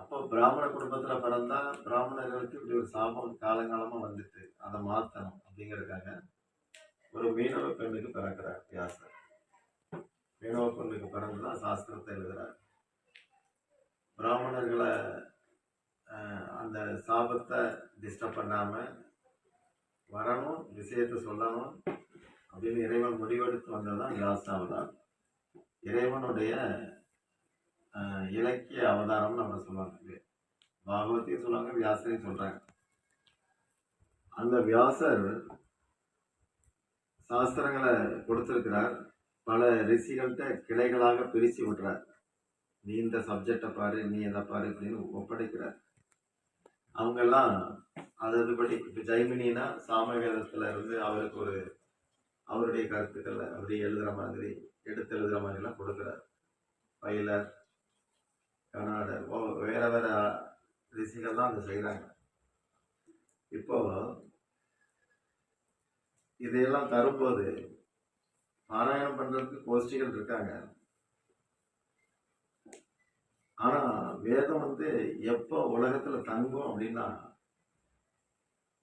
அப்போ பிராமண குடும்பத்துல பிறந்தா பிராமணர்களுக்கு இப்படி ஒரு சாபம் காலங்காலமா வந்துட்டு அதை மாத்தணும் அப்படிங்கறதுக்காக ஒரு மீனவ பெண்ணுக்கு பிறக்கிறார் வியாசர். மீனவ பெண்ணுக்கு பிறந்துதான் சாஸ்திரத்தை எழுதுறார். பிராமணர்களை அந்த சாபத்தை டிஸ்டர்ப் பண்ணாம வரணும், விஷயத்தை சொல்லணும் அப்படின்னு இறைவன் முடிவெடுத்து வந்ததுதான் வியாசாவதாரம். இறைவனுடைய இலக்கிய அவதாரம்னு நம்ம சொல்லுவாங்க. பாகவத்தையும் சொல்லுவாங்க, வியாசரையும் சொல்றாங்க. அந்த வியாசர் சாஸ்திரங்களை கொடுத்திருக்கிறார். பல ரிஷிகள்கிட்ட கிளைகளாக பிரிச்சு விடுறார். நீ இந்த சப்ஜெக்டை பாரு, நீ எதை பாரு அப்படின்னு ஒப்படைக்கிறார். அவங்க எல்லாம் அதுபடி இப்ப ஜெய்மினினா சாமவேதத்துல இருந்து அவருக்கு ஒரு அவருடைய கருத்துக்களை அப்படி எழுதுற மாதிரி எடுத்து எழுதுற மாதிரி எல்லாம் கொடுக்கிறார். பைலர், கர்நாடர், வேற வேற ரிஷிகள் தான் அதை செய்யறாங்க. இப்போ இதையெல்லாம் தரும்போது பாராயணம் பண்றதுக்கு கோஷ்டிகள் இருக்காங்க. ஆனா வேதம் எப்போ உலகத்துல தங்கும் அப்படின்னா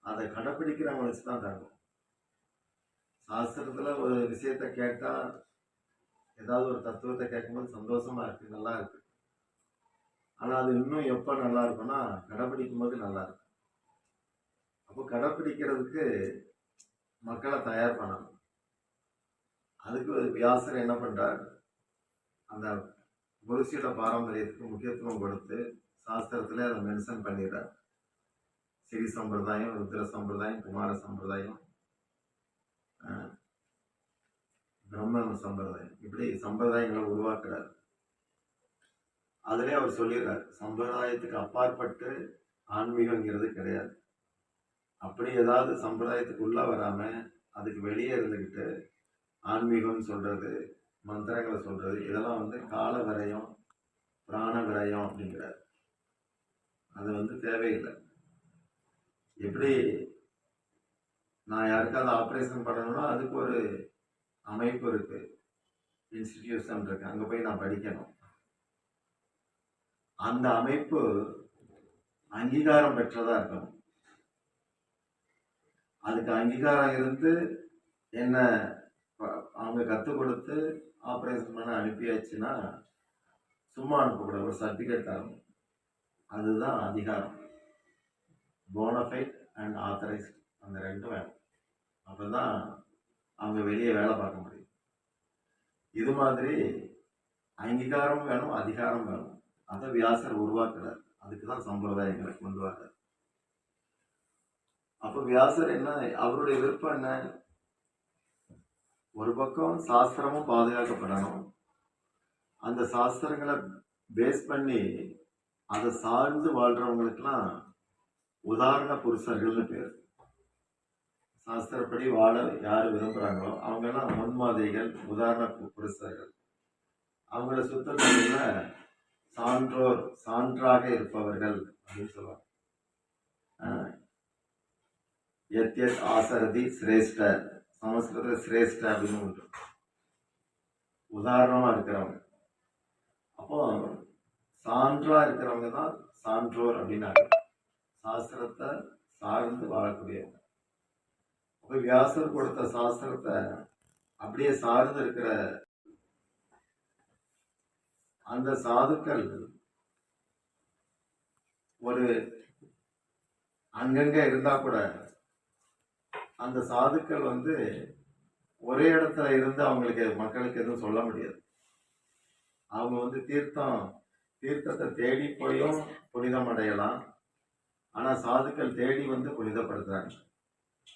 அதை கடைப்பிடிக்கிறவங்க வச்சுதான் தங்கும். சாஸ்திரத்துல ஒரு விஷயத்த கேட்டா, ஏதாவது ஒரு தத்துவத்தை கேட்கும்போது சந்தோஷமா இருக்கு, நல்லா இருக்கு. ஆனா அது இன்னும் எப்ப நல்லா இருக்கும்னா கடைப்பிடிக்கும் போது நல்லா இருக்கும். அப்போ கடைப்பிடிக்கிறதுக்கு மக்களை தயார் பண்ணணும். அதுக்கு வியாசர் என்ன பண்றார், அந்த குருசியோட பாரம்பரியத்துக்கு முக்கியத்துவம் கொடுத்து சாஸ்திரத்துல அதை மென்ஷன் பண்ணிடுறார். ஸ்ரீ சம்பிரதாயம், ருத்ர சம்பிரதாயம், குமார சம்பிரதாயம், பிரம்ம சம்பிரதாயம், இப்படி சம்பிரதாயங்களை உருவாக்குறார். அதிலே அவர் சொல்லிடுறார், சம்பிரதாயத்துக்கு அப்பாற்பட்டு ஆன்மீகங்கிறது கிடையாது. அப்படி ஏதாவது சம்பிரதாயத்துக்குள்ள வராம அதுக்கு வெளியே இருந்துக்கிட்டு ஆன்மீகம்னு சொல்றது, மந்திரங்களை சொல்றது, இதெல்லாம் கால விரயம், பிராண விரயம் அப்படிங்கிறார். அது தேவையில்லை. எப்படி நான் யாருக்காவது ஆப்ரேஷன் பண்ணணும்னா அதுக்கு ஒரு அமைப்பு இருக்கு, இன்ஸ்டிடியூஷன் இருக்கு, அங்க போய் நான் படிக்கணும். அந்த அமைப்பு அங்கீகாரம் பெற்றதா இருக்கணும். அதுக்கு அங்கீகாரம் இருந்து என்ன அவங்க கற்றுக் கொடுத்து ஆப்ரேஷன் பண்ண அனுப்பியாச்சுன்னா சும்மா அனுப்பக்கூடாது, ஒரு சர்டிஃபிகேட் தரணும். அதுதான் அதிகாரம். போனஃபைட் அண்ட் ஆத்தரைஸ்ட், அந்த ரெண்டும் வேணும். அப்பதான் அவங்க வெளியே வேலை பார்க்க முடியும். இது மாதிரி அங்கீகாரம் வேணும், அதிகாரம் வேணும். அதை வியாசர் உருவாக்குறார். அதுக்குதான் சம்பிரதாயங்களை கொண்டு வர்றார். அப்ப வியாசர் என்ன, அவருடைய விருப்பம் என்ன, ஒரு பக்கம் சாஸ்திரமும் பாதுகாக்கப்படணும், அந்த சாஸ்திரங்களை பேஸ் பண்ணி அதை சார்ந்து வாழ்றவங்களுக்கெல்லாம் உதாரண புருஷர்கள்னு பேர். சாஸ்திரப்படி வாழ யாரு விரும்புறாங்களோ அவங்க எல்லாம் முன்மாதிரிகள், உதாரண புருஷர்கள். அவங்கள சுத்தத்துல சான்றோர், சான்றாக இருப்பவர்கள் அப்படின்னு சொல்லுவாங்க. ஆசரதி சிரேஷ்ட, சமஸ்கிருத சிரேஷ்ட அப்படின்னு உண்டு, உதாரணமா இருக்கிறவங்க. அப்போ சான்றா இருக்கிறவங்க தான் சான்றோர் அப்படின்னாங்க, சாஸ்திரத்தை சார்ந்து வாழக்கூடியவங்க. அப்ப வியாசர் கொடுத்த சாஸ்திரத்தை அப்படியே சார்ந்து இருக்கிற அந்த சாதுக்கள் ஒரு அங்கங்க இருந்தா கூட அந்த சாதுக்கள் ஒரே இடத்துல இருந்து அவங்களுக்கு மக்களுக்கு எதுவும் சொல்ல முடியாது. அவங்க தீர்த்தத்தை தேடி போயும் புனிதம் அடையலாம். ஆனா சாதுக்கள் தேடி புனிதப்படுத்துறாங்க.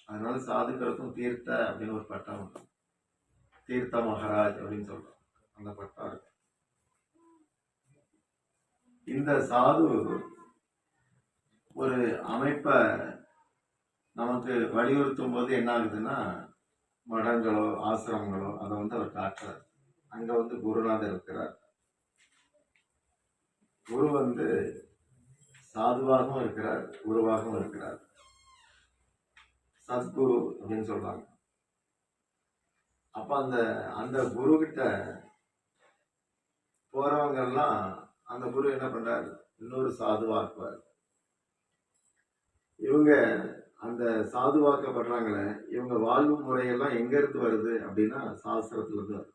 அதனால சாதுக்களுக்கும் தீர்த்த அப்படின்னு ஒரு பட்டம் உண்டு, தீர்த்த மகாராஜ் அப்படின்னு சொல்றோம், அந்த பட்டம் இருக்கு. இந்த சாது ஒரு அமைப்பை நமக்கு வலியுறுத்தும் போது என்ன ஆகுதுன்னா, மடங்களோ ஆசிரமங்களோ அதை அவர் காட்டுறார். அங்க குருநாதர் இருக்கிறார். குரு சாதுவாகவும் இருக்கிறார், குருவாகவும் இருக்கிறார். சத்குரு அப்படின்னு சொல்றாங்க. அப்ப அந்த குரு கிட்ட போறவங்க எல்லாம் அந்த குரு என்ன பண்றாரு, இன்னொரு சாதுவாக்குவார். இவங்க அந்த சாதுவாக்கப்படுறாங்களே, இவங்க வாழ்வு முறையெல்லாம் எங்க இருந்து வருது அப்படின்னா சாஸ்திரத்துல இருந்து வருது.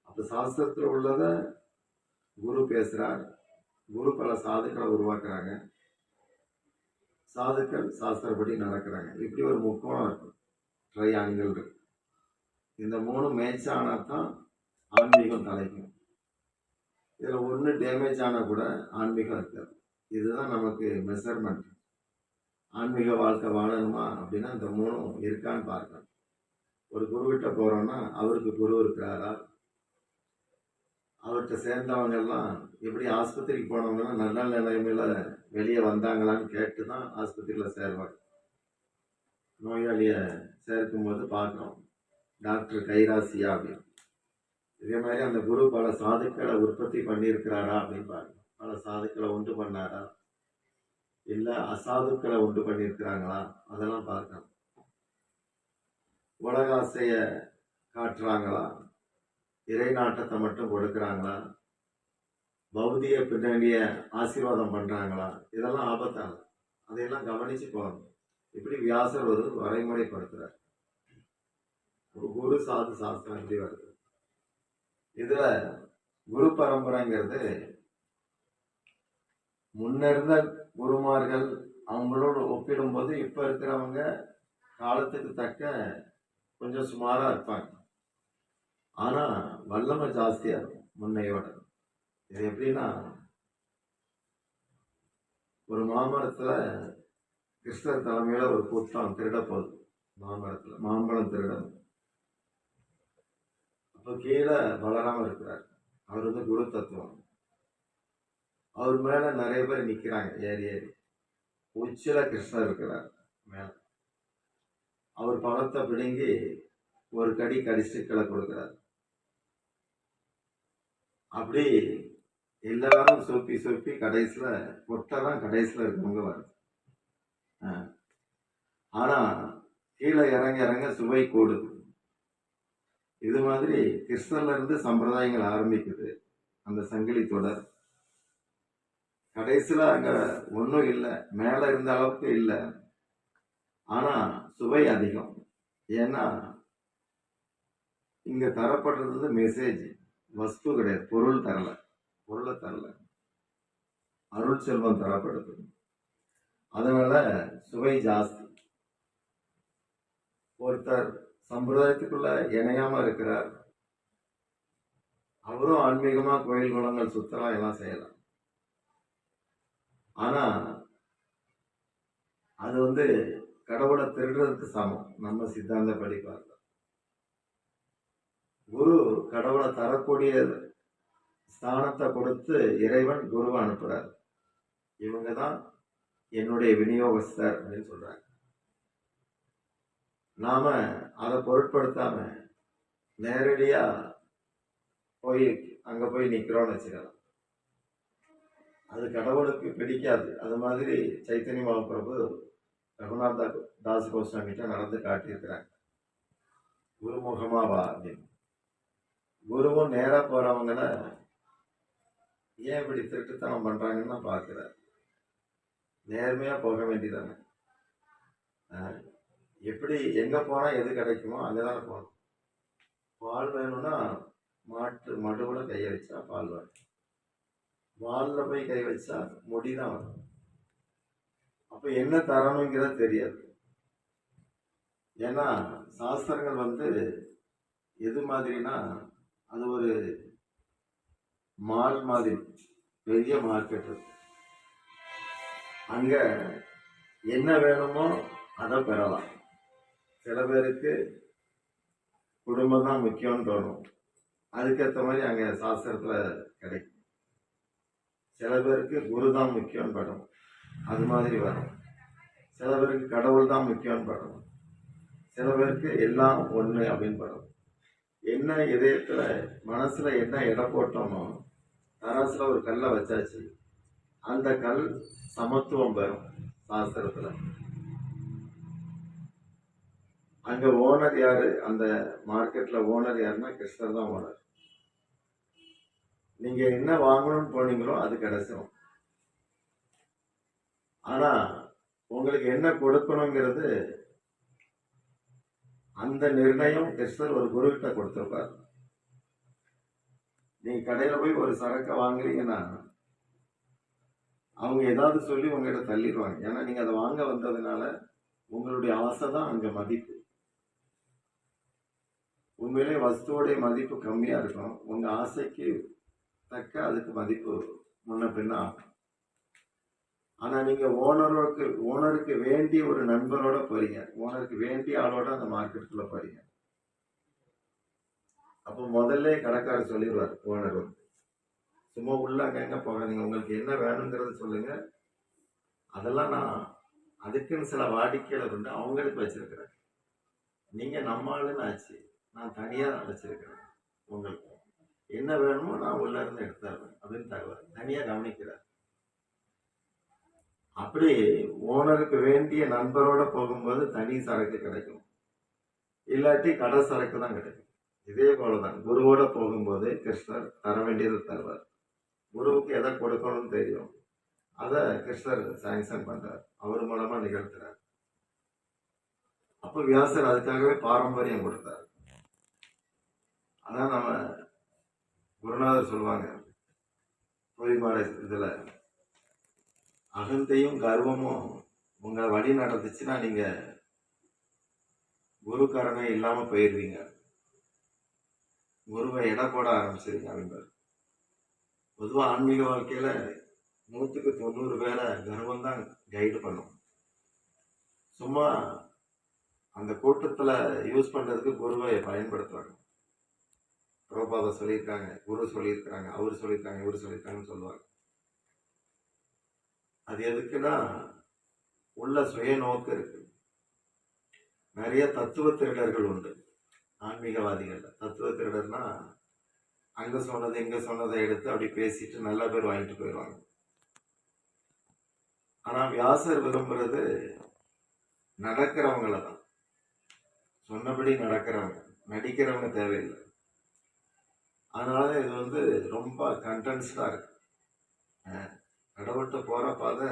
அப்ப சாஸ்திரத்துல உள்ளத குரு பேசுறார். குரு பல சாதுக்களை உருவாக்குறாங்க. சாதுக்கள் சாஸ்திரப்படி நடக்கிறாங்க. இப்படி ஒரு முக்கோணம் இருக்கு, ட்ரையாங்கிள் இருக்கு. இந்த 3 மேட்ச் ஆனா தான் ஆன்மீகம் தலைக்கும். இதுல ஒண்ணு டேமேஜ் ஆனா கூட ஆன்மீகம் இருக்காது. இதுதான் நமக்கு மெஷர்மெண்ட். ஆன்மீக வாழ்க்கை வாழணுமா அப்படின்னா இந்த 3 இருக்கான்னு பார்க்கணும். ஒரு குருவிட்ட போறோம்னா அவருக்கு குரு இருக்கிறாரா, அவர்கிட்ட சேர்ந்தவங்க எல்லாம் எப்படி ஆஸ்பத்திரிக்கு போனவங்கலாம் நல்ல நிலைமையில வெளியே வந்தாங்களான்னு கேட்டு தான் ஆஸ்பத்திரியில் சேர்வாங்க. நோயாளியை சேர்க்கும் போது பார்க்குறோம், டாக்டர் கைராசியா அப்படின்னு. இதே மாதிரி அந்த குரு பல சாதுக்களை உற்பத்தி பண்ணியிருக்கிறாரா அப்படின்னு பாருங்க. பல சாதுக்களை உண்டு பண்ணாரா, இல்லை அசாதுக்களை உண்டு பண்ணியிருக்கிறாங்களா, அதெல்லாம் பார்க்கணும். உலக ஆசைய காட்டுறாங்களா, இறை நாட்டத்தை மட்டும் கொடுக்குறாங்களா, பௌதிக பின்னணிய ஆசீர்வாதம் பண்றாங்களா, இதெல்லாம் ஆபத்தானது. அதையெல்லாம் கவனிச்சு போகணும். இப்படி வியாசர் ஒரு வரைமுறைப்படுத்துறார். ஒரு குரு சாது சாஸ்திரம் எப்படி வருது. இதுல குரு பரம்பரைங்கிறது முன்னிருந்த குருமார்கள் அவங்களோட ஒப்பிடும்போது இப்ப இருக்கிறவங்க காலத்துக்கு தக்க கொஞ்சம் சுமாரா இருப்பாங்க. ஆனா வல்லமை ஜாஸ்தியா இருக்கும் முன்னையோட. இது எப்படின்னா, ஒரு மாமரத்துல கிருஷ்ணர் தலைமையில ஒரு கூட்டம் திருட போகுது. மாமரத்துல மாம்பழம் திருடணும். அப்ப கீழே பலராம இருக்கிறார். அவர் வந்து குரு தத்துவம். அவர் மேல நிறைய பேர் நிக்கிறாங்க ஏறி ஏறி. உச்சில கிருஷ்ணர் இருக்கிறார் மேல. அவர் பழத்தை பிடுங்கி ஒரு கடி கடிச்சு கீழே கொடுக்கிறார். அப்படி எல்லாரும் சொப்பி சொப்பி கடைசியில கொட்டைதான் கடைசியில இருக்கவங்க வருது. ஆனா கீழே இறங்க இறங்க சுவை கூடுது. இது மாதிரி கிருஷ்ணர்ல இருந்து சம்பிரதாயங்கள் ஆரம்பிக்குது. அந்த சங்கிலி தொடர் கடைசியில அங்க ஒன்றும் இல்லை, மேல இருந்த அளவுக்கு இல்லை. ஆனா சுவை அதிகம். ஏன்னா இங்க தரப்படுறது மெசேஜ், வஸ்து கிடையாது. பொருள் தரல, பொருளை தரல, அருள் செல்வம் தரப்படுது. அதனால சுவை ஜாஸ்தி. ஒருத்தர் சம்பிரதாயத்துக்குள்ள இணையாம இருக்கிறார், அவரும் ஆன்மீகமா கோயில் குளங்கள் சுத்தலாம், எல்லாம் செய்யலாம். ஆனா அது வந்து கடவுளை திருடுறதுக்கு சமம். நம்ம சித்தாந்த படி பார்க்கலாம். குரு கடவுளை தரக்கூடிய ஸ்தானத்தை கொடுத்து இறைவன் குருவை அனுப்புறார். இவங்கதான் என்னுடைய விநியோகஸ்தர் அப்படின்னு சொல்றாங்க. நாம அதை பொருட்படுத்தாம நேரடியா போய் அங்க போய் நிக்கிறோம்னு வச்சுக்கலாம். அது கடவுளுக்கு பிடிக்காது. அது மாதிரி சைத்தன்ய மகாபிரபு ரகுநாத் தாஸ் கோஸ்வாமிகிட்ட நடந்து காட்டியிருக்கிறாங்க. குருமுகமா வா அப்படின்னு. குருவும் நேரா போறவங்கள ஏன் இப்படி திருட்டுத்தனம் பண்றாங்கன்னு தான் பார்க்கிறார். நேர்மையா போக வேண்டியதானே. எப்படி எங்க போனா எது கிடைக்குமோ அங்கதானே போகணும். பால் வேணும்னா மடுவுல கைய வச்சா பால் வரும். வால்ல போய் கை வச்சா முடிதான் வரும். அப்ப என்ன தரணுங்கிறத தெரியாது. ஏன்னா சாஸ்திரங்கள் வந்து எது மாதிரினா, அது ஒரு மால் மாதிரி, பெரிய மார்க்கெட். அங்க என்ன வேணுமோ அதை பெறலாம். சில பேருக்கு குடும்பம் தான் முக்கியம்னு தோணும், அதுக்கேற்ற மாதிரி அங்க சாஸ்திரத்துல கிடைக்கும். சில பேருக்கு குரு தான் முக்கியம்னு படும், அது மாதிரி வரும். சில பேருக்கு கடவுள் தான் முக்கியம்னு படும், சில பேருக்கு எல்லாம் ஒண்ணு அப்படின்னு படும். என்ன இதயத்துல மனசுல என்ன இடம் போட்டோமோ, தராசுல ஒரு கல்லை வச்சாச்சு, அந்த கல் சமத்துவம் பெறும் சாஸ்திரத்துல. அங்க ஓனர் யாரு, அந்த மார்க்கெட்ல ஓனர் யாருன்னா கிருஷ்ணர் தான் ஓனர். நீங்க என்ன வாங்கணும்னு போனீங்களோ அது கிடைச்சிடும். ஆனா உங்களுக்கு என்ன கொடுக்கணுங்கிறது அந்த நிர்ணயம் கிருஷ்ணர் ஒரு குரு கிட்ட கொடுத்திருப்பார். நீங்க கடையில போய் ஒரு சரக்கை வாங்குறீங்கன்னா அவங்க ஏதாவது சொல்லி உங்ககிட்ட தள்ளிடுவாங்க. ஏன்னா நீங்க அதை வாங்க வந்ததுனால உங்களுடைய ஆசை தான் அங்க மதிப்பு. உண்மையிலே வஸ்துவோடைய மதிப்பு கம்மியா இருக்கும். உங்க ஆசைக்கு தக்க அதுக்கு மதிப்பு முன்ன பின்ன ஆகும். ஆனா நீங்க ஓனருக்கு வேண்டிய ஒரு நண்பரோட போறீங்க, ஓனருக்கு வேண்டிய ஆளோட அந்த மார்க்கெட்டுக்குள்ள போறீங்க. அப்போ முதல்ல கடைக்காரர் சொல்லிடுவார், ஓனர் சும்மா உள்ள அங்க போகாதீங்க, உங்களுக்கு என்ன வேணுங்கிறத சொல்லுங்க, அதெல்லாம் நான் அதுக்குன்னு சில வாடிக்கையாளர் உண்டு, அவங்களுக்கு வச்சிருக்கிறேன். நீங்க நம்ம ஆளுன்னு ஆச்சு, நான் தனியா வச்சிருக்கிறேன், உங்களுக்கு என்ன வேணுமோ நான் உள்ள இருந்து எடுத்துறேன் அப்படின்னு தருவார். தனியா கவனிக்கிறார். அப்படி ஓனருக்கு வேண்டிய நண்பரோட போகும்போது தனி சரக்கு கிடைக்கும், இல்லாட்டி கடை சரக்கு தான் கிடைக்கும். இதே போலதான் குருவோட போகும்போது கிருஷ்ணர் தர வேண்டியது தருவார். குருவுக்கு எதை கொடுக்கணும்னு தெரியும், அதை கிருஷ்ணர் சாங்ஷன் பண்றார், அவர் மூலமா நிகழ்த்துறார். அப்ப வியாசர் அதுக்காகவே பாரம்பரியம் கொடுத்தார். அதான் நம்ம குருநாதர் சொல்லுவாங்க பொய்மாலை இதுல, அகந்தையும் கர்வமும் உங்களை வழி நடந்துச்சுன்னா நீங்க குரு கரணை இல்லாம போயிருவீங்க, குருவை எடை போட ஆரம்பிச்சிருங்க அப்படின்பார். பொதுவா ஆன்மீக வாழ்க்கையில 100க்கு 90 பேரை கர்வம் தான் கைடு பண்ணும். சும்மா அந்த கூட்டத்துல யூஸ் பண்றதுக்கு குருவை பயன்படுத்துவாங்க. பிரபாத சொல்லியிருக்காங்க, குரு சொல்லியிருக்கிறாங்க, அவர் சொல்லியிருக்காங்க, இவர் சொல்லியிருக்காங்கன்னு சொல்லுவாங்க. அது எதுக்குன்னா உள்ள சுய நோக்கு இருக்கு. நிறைய தத்துவ திருடர்கள் உண்டு ஆன்மீகவாதிகள். தத்துவ திருடர்னா அங்க சொன்னது இங்க சொன்னதை எடுத்து அப்படி பேசிட்டு நல்ல பேர் வாங்கிட்டு போயிடுவாங்க. ஆனா வியாசர் விரும்புறது நடக்கிறவங்கள தான், சொன்னபடி நடக்கிறவங்க, நடிக்கிறவங்க தேவையில்லை. அதனால இது ரொம்ப கண்டென்ஸ்டா இருக்கு. கடவுள்கிட்ட போற பாதை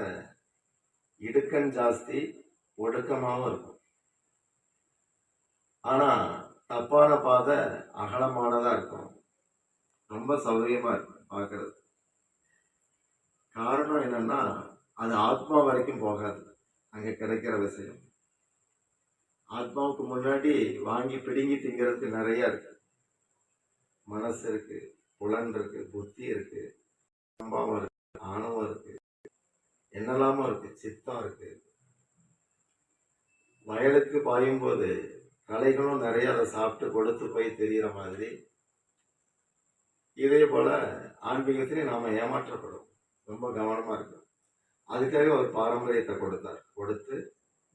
இடுக்கன் ஜாஸ்தி, ஒடுக்கமாவும் இருக்கும். ஆனா தப்பான பாதை அகலமானதா இருக்கும், ரொம்ப சௌகரியமா இருக்கும் பார்க்கறது. காரணம் என்னன்னா அது ஆத்மா வரைக்கும் போகாது. அங்க கிடைக்கிற விஷயம் ஆத்மாவுக்கு முன்னாடி வாங்கி பிடுங்கி திங்கிறதுக்கு நிறைய இருக்கு. மனசு இருக்கு, புலன் இருக்கு, புத்தி இருக்கு, சம்பாவம் இருக்கு, ஆணவம் இருக்கு, என்னெல்லாமோ இருக்கு, சித்தம் இருக்கு. வயலுக்கு பாயும் போது களைகளும் நிறைய அதை சாப்பிட்டு கொடுத்து போய் தெரிகிற மாதிரி இதே போல ஆன்மீகத்திலே நாம ஏமாற்றப்படும். ரொம்ப கவனமா இருக்கும். அதுக்காக ஒரு பாரம்பரியத்தை கொடுத்தார், கொடுத்து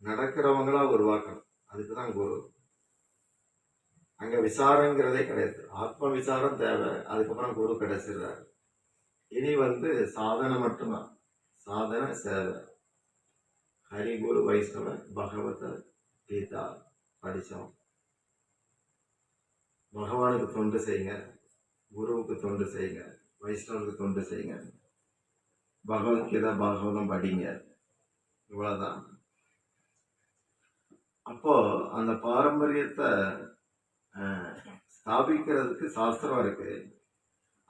நடக்கிறவங்களா உருவாக்கணும். அதுக்குதான் குரு. அங்க விசாரங்கிறதே கிடையாது, ஆத்ம விசாரம் தேவை. அதுக்கப்புறம் குரு கிடைச்சிடுறாரு. இனி சாதனை மட்டும்தான், சாதனை சேவை. ஹரி குரு வைஷ்ணவ பகவத கீதா படிச்சோம். பகவானுக்கு தொண்டு செய்யுங்க, குருவுக்கு தொண்டு செய்யுங்க, வைஷ்ணவனுக்கு தொண்டு செய்யுங்க, பகவத்கீதா பாகவதம் படிங்க, இவ்வளவுதான். அப்போ அந்த பாரம்பரியத்தை ஸ்தாபிக்கிறதுக்கு சாஸ்திரம் இருக்கு.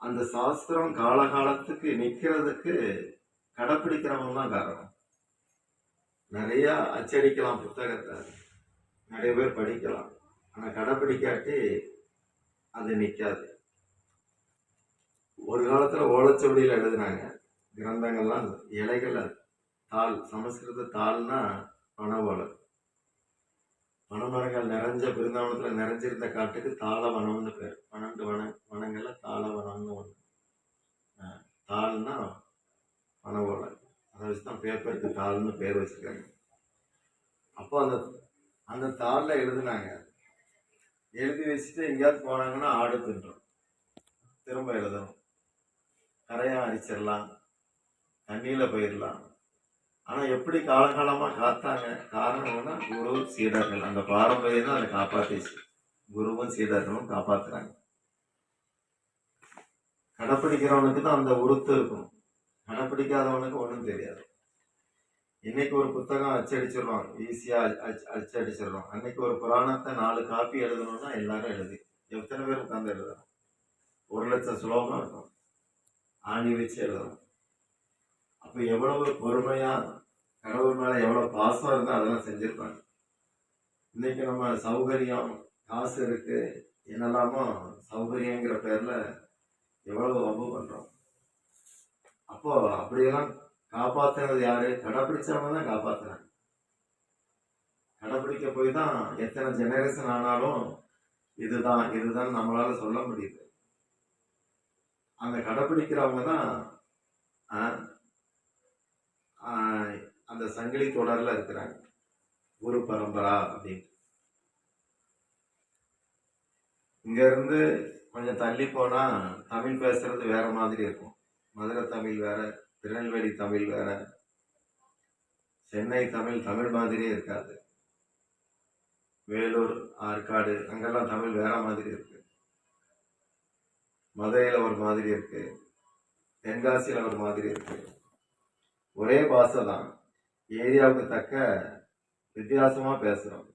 அந்த சாஸ்திரம் காலகாலத்துக்கு நிக்கிறதுக்கு கடைப்பிடிக்கிறவங்க தான் காரணம். நிறைய அச்சடிக்கலாம் புத்தகத்தை, நிறைய பேர் படிக்கலாம், ஆனா கடைப்பிடிக்காட்டி அது நிக்காது. ஒரு காலத்துல ஓலைச்சுவடியில் எழுதினாங்க கிரந்தங்கள்லாம், இலைகள் தாள், சமஸ்கிருத தாள்னா பனை ஓலை. பனைமரங்கள் நிறைஞ்ச பிருந்தாவனத்துல நிறைஞ்சிருந்த காட்டுக்கு தாள வனம்னு பேர். 12 வனங்கள்ல தாள வனம்னு ஒண்ணு. தாள்னா பனை ஓலை, அதை வச்சுதான் பேப்பருக்கு தாள்னு பேர் வச்சிருக்காங்க. அப்போ அந்த தாள்ல எழுதுனாங்க. எழுதி வச்சுட்டு எங்கேயாவது போனாங்கன்னா ஆடு தின்றோம், திரும்ப எழுதணும், கரையா அரிச்சிடலாம், தண்ணியில போயிடலாம். ஆனா எப்படி காலகாலமா காத்தாங்க? காரணம்னா குரு சீடர்கள், அந்த பாரம்பரியம் தான் அதை காப்பாத்திச்சு. குருவும் சீடர்களும் காப்பாத்துறாங்க. கடைப்பிடிக்கிறவனுக்கு தான் அந்த உருத்து இருக்கும், கடைப்பிடிக்காதவனுக்கு ஒண்ணும் தெரியாது. இன்னைக்கு ஒரு புத்தகம் அச்சடிச்சிடுறோம், ஈஸியா அச்சடிச்சிடுறோம். அன்னைக்கு ஒரு புராணத்தை 4 காப்பி எழுதணும்னா எல்லாரும் எழுதி எத்தனை பேர் உட்கார்ந்து எழுதுறோம்? 1,00,000 ஸ்லோகம் இருக்கும், ஆணி வச்சு எழுதுறோம். அப்ப எவ்வளவு பொறுமையா, கடவுள் மேல எவ்வளவு பாசம் இருந்தா அதெல்லாம் செஞ்சிருப்பாங்க. இன்னைக்கு நம்ம சௌகரியம், காசு இருக்கு, என்னெல்லாமோ சௌகரியங்கிற பேர்ல எவ்வளவு வம்பு பண்றோம். அப்போ அப்படியெல்லாம் காப்பாத்துறது யாரு? கடைப்பிடிச்சவங்க தான் காப்பாத்துறாங்க. கடைப்பிடிக்க போய் தான் எத்தனை ஜெனரேஷன் ஆனாலும் இதுதான் இதுதான் நம்மளால சொல்ல முடியுது. அந்த கடைப்பிடிக்கிறவங்க தான் அந்த சங்கிலி தொடர்ல இருக்கிறாங்க, குரு பரம்பரா அப்படின்னு. இங்க இருந்து கொஞ்சம் தள்ளி போனா தமிழ் பேசுறது வேற மாதிரி இருக்கும். மதுரை தமிழ் வேற, திருநெல்வேலி தமிழ் வேற, சென்னை தமிழ் தமிழ் மாதிரியே இருக்காது. வேலூர், ஆற்காடு அங்கெல்லாம் தமிழ் வேற மாதிரி இருக்கு. மதுரையில ஒரு மாதிரி இருக்கு, தென்காசியில ஒரு மாதிரி இருக்கு. ஒரே பாஷை தான், ஏரியாவுக்கு தக்க வித்தியாசமா பேசுறோம்.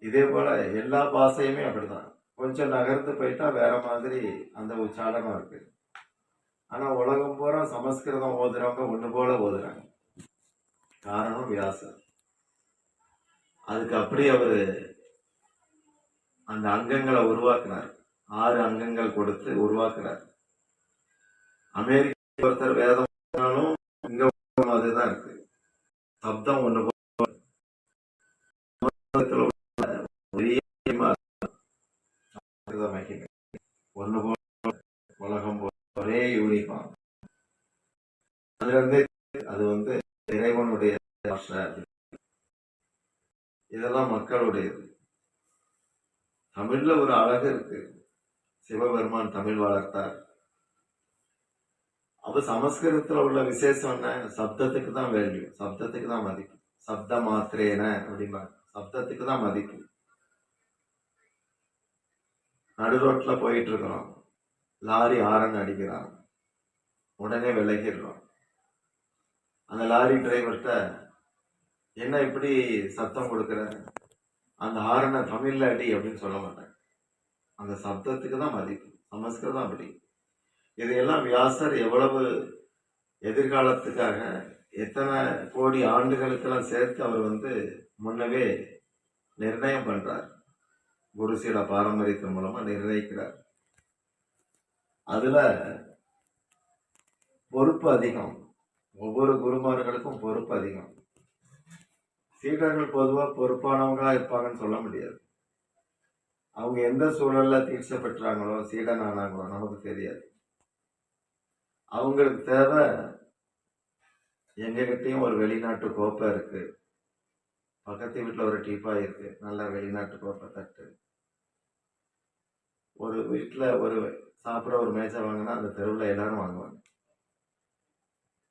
இதே போல எல்லா பாஷையுமே அப்படிதான். கொஞ்சம் நகர்ந்து போயிட்டா வேற மாதிரி அந்த உச்சாரணம் இருக்கு. ஆனா உலகம் பூரா சமஸ்கிருதம் ஓதுறவங்க ஒண்ணு போல ஓதுறாங்க. காரணம் வியாசர். அதுக்கு அப்படி அவரு அந்த அங்கங்களை உருவாக்குனார். 6 அங்கங்கள் கொடுத்து உருவாக்குறார். அமெரிக்க ஒருத்தர் வேதம் இங்க அதுதான் இருக்கு, சப்தம் ஒண்ணு போல. ஒண்ணு போல உலகம் ஒரே யூனிஃபார்ம். அதுல இருந்து அது வந்து இறைவனுடைய பாஷை, இதெல்லாம் மக்களுடையது. தமிழ்ல ஒரு அழகு இருக்கு. சிவபெருமான் தமிழ் வளர்த்தார். அப்ப சமஸ்கிருதத்துல உள்ள விசேஷம் என்ன? சப்தத்துக்கு தான் வேல்யூ, சப்தத்துக்கு தான் மதிப்பு. சப்த மாத்திரேன அப்படிம்பாங்க, சப்தத்துக்கு தான் மதிப்பு. நடு ரோட்ல போயிட்டு இருக்கிறோம், லாரி ஆரன் அடிக்கிறான், உடனே விலகிடுறோம். அந்த லாரி டிரைவர்கிட்ட என்ன இப்படி சத்தம் கொடுக்குற, அந்த ஹாரனை தமிழ்ல அடி அப்படின்னு சொல்ல மாட்டாங்க. அந்த சப்தத்துக்கு தான் மதிப்பு. சமஸ்கிருதம் அப்படி. இதையெல்லாம் வியாசர் எவ்வளவு எதிர்காலத்துக்காக எத்தனை கோடி ஆண்டுகளுக்கெல்லாம் சேர்த்து அவர் வந்து முன்னவே நிர்ணயம் பண்றார். குரு சீட பாரம்பரியத்தின் மூலமா நிர்ணயிக்கிறார். அதுல பொறுப்பு அதிகம். ஒவ்வொரு குருமார்களுக்கும் பொறுப்பு அதிகம். சீடர்கள் பொதுவா பொறுப்பானவங்களா இருப்பாங்கன்னு சொல்ல முடியாது. அவங்க எந்த சூழல்ல தீட்சை பெற்றாங்களோ, சீடன் ஆனாங்களோ நமக்கு தெரியாது. அவங்களுக்கு தேவை, எங்ககிட்டயும் ஒரு வெளிநாட்டு கோப்பை இருக்கு, பக்கத்து வீட்டுல ஒரு டீப்பாய் இருக்கு, நல்ல வெளிநாட்டு கோப்பை தட்டு. ஒரு வீட்டுல ஒரு சாப்பிட ஒரு மேய்ச்சல் வாங்கினா அந்த தெருவில் எல்லாரும் வாங்குவாங்க.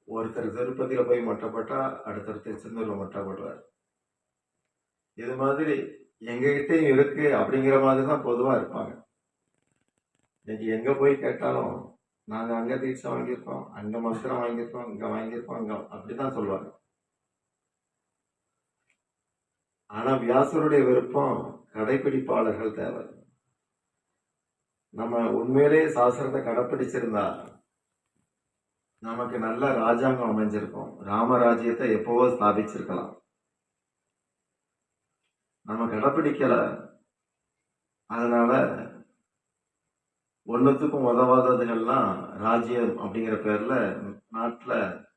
ஒருத்தர் திருப்பதியில போய் மொட்டை போட்டா அடுத்தர் திருச்செந்தூர்ல மொட்டை போடுவார். இது மாதிரி எங்ககிட்டயும் இருக்கு அப்படிங்கிற மாதிரி தான் பொதுவா இருப்பாங்க. இன்னைக்கு எங்க போய் கேட்டாலும் நாங்க அங்க தீட்சை வாங்கியிருக்கோம், அங்க மந்திரம் வாங்கியிருக்கோம், இங்க வாங்கியிருக்கோம், அங்க அப்படிதான் சொல்லுவாங்க. ஆனா வியாசருடைய விருப்பம் கடைபிடிப்பாளர்கள் தேவை. நம்ம உண்மையிலே சாஸ்திரத்தை கடைப்பிடிச்சிருந்தா நமக்கு நல்ல ராஜாங்கம் அமைஞ்சிருக்கும். ராமராஜ்யத்தை எப்பவோ ஸ்தாபிச்சிருக்கலாம். நம்ம கடைப்பிடிக்கல, அதனால ஒன்னுத்துக்கும் உதவாததுகள்லாம் ராஜ்யம் அப்படிங்கிற பேர்ல நாட்டுல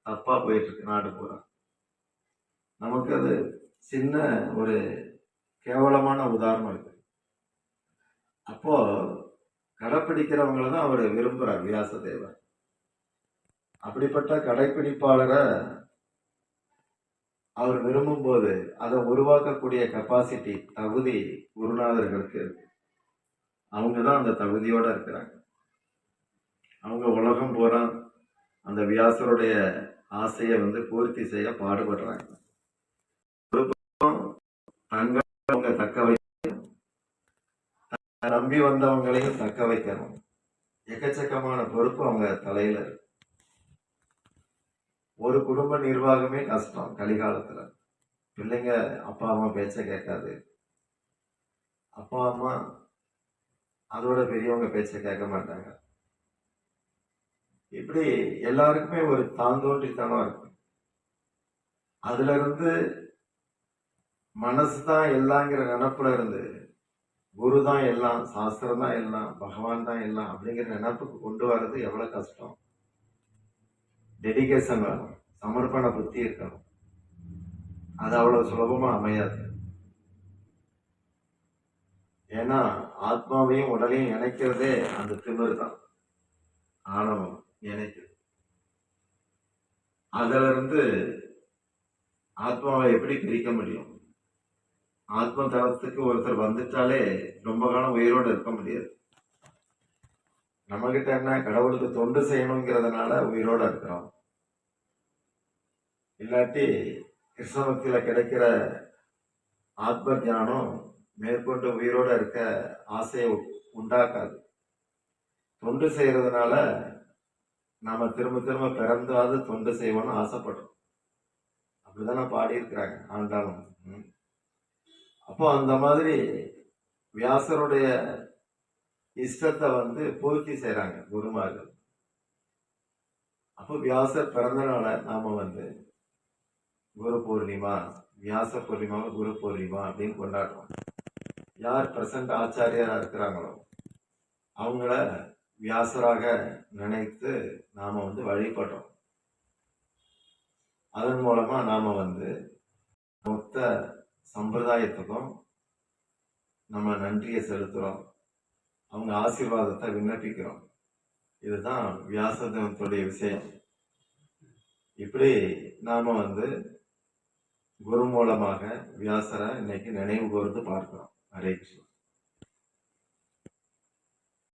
தப்பா போயிட்டு இருக்கு. நாடு பூரா நமக்கு அது சின்ன ஒரு கேவலமான உதாரணம் இருக்கு. அப்போ கடைப்பிடிக்கிறவங்களை தான் அவர் விரும்புறார் வியாசதேவர். அப்படிப்பட்ட கடைப்பிடிப்பாளரை அவர் விரும்பும் போது அதை உருவாக்கக்கூடிய கெப்பாசிட்டி, தகுதி குருநாதர்களுக்கு இருக்கு. அவங்கதான் அந்த தகுதியோட இருக்கிறாங்க. அவங்க உலகம் பூரா அந்த வியாசருடைய ஆசையை வந்து பூர்த்தி செய்ய பாடுபடுறாங்க. தங்க தக்க வைக்கணும், நம்பி வந்தவங்களையும் தக்க வைக்கணும். எக்கச்சக்கமான பொறுப்பு அவங்க தலையில இருக்கு. ஒரு குடும்ப நிர்வாகமே கஷ்டம் கலிகாலத்துல. பிள்ளைங்க அப்பா அம்மா பேச்ச கேட்காது. அப்பா அம்மா அதோட பெரியவங்க பேச்ச கேட்க மாட்டாங்க. இப்படி எல்லாருக்குமே ஒரு தாந்தோன்றித்தனம் இருக்கு. அதுல இருந்து மனசுதான் எல்லாங்கிற நினைப்புல இருந்து குரு தான் எல்லாம், சாஸ்திரம் தான் எல்லாம், பகவான் தான் எல்லாம் அப்படிங்கிற நினைப்புக்கு கொண்டு வர்றது எவ்வளவு கஷ்டம். டெடிகேஷன் வேணும், சமர்ப்பண புத்தி இருக்கணும். அது அவ்வளவு சுலபமா அமையாது. ஏன்னா ஆத்மாவையும் உடலையும் இணைக்கிறதே அந்த திமிரு தான், ஆணவம் இணைக்குது. அதுல இருந்து ஆத்மாவை எப்படி பிரிக்க முடியும்? ஆத்ம தளத்துக்கு ஒருத்தர் வந்துட்டாலே ரொம்ப காலம் உயிரோடு இருக்க முடியாது. நம்ம கிட்ட என்ன, கடவுளுக்கு தொண்டு செய்யணுங்கிறதுனால உயிரோட இருக்கிறோம். இல்லாட்டி கிருஷ்ணபக்தியில கிடைக்கிற ஆத்ம ஞானம் மேற்கொண்டு உயிரோட இருக்க ஆசையை உண்டாக்காது. தொண்டு செய்யறதுனால நாம திரும்ப திரும்ப பிறந்தாது தொண்டு செய்வோம்னு ஆசைப்படுறோம். அப்படிதானே பாடியிருக்கிறாங்க ஆண்டாலும். அப்போ அந்த மாதிரி வியாசருடைய இஷ்டத்தை பூர்த்தி செய்யறாங்க குருமார்கள். அப்போ வியாசர் பிறந்தனால நாம குரு பூர்ணிமா, வியாச பூர்ணிமா, குரு பூர்ணிமா அப்படின்னு கொண்டாடுறோம். யார் பிரசன்ட் ஆச்சாரியரா இருக்கிறாங்களோ அவங்கள வியாசராக நினைத்து நாம வழிபடுறோம். அதன் மூலமா நாம மொத்த சம்பிரதாயத்துக்கும் நம்ம நன்றியை செலுத்துறோம், அவங்க ஆசீர்வாதத்தை விண்ணப்பிக்கிறோம். இதுதான் வியாசத்துடைய விஷயம். இப்படி நாம குரு மூலமாக வியாசரை இன்னைக்கு நினைவு கூர்ந்து பார்க்கிறோம். ஹரே கிருஷ்ணா.